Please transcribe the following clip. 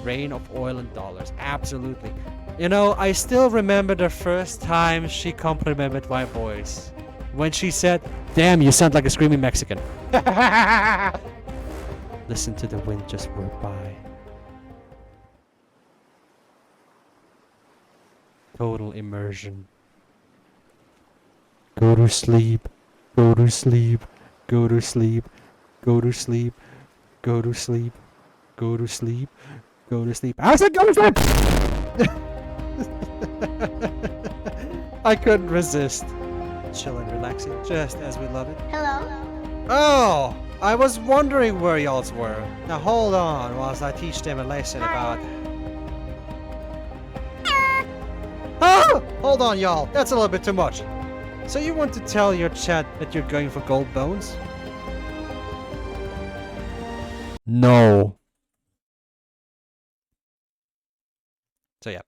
rain of oil and dollars. Absolutely. You know, I still remember the first time she complimented my voice. When she said, "Damn, you sound like a screaming Mexican." Listen to the wind just whir by. Total immersion. Go to sleep. Go to sleep. Go to sleep. Go to sleep. Go to sleep. Go to sleep. Go to sleep. I said go to sleep! I couldn't resist. Chill and relaxing, just as we love it. Hello? Oh! I was wondering where y'all were. Now hold on whilst I teach them a lesson about... Ah! Hold on, y'all. That's a little bit too much. So you want to tell your chat that you're going for gold bones? No. So yeah.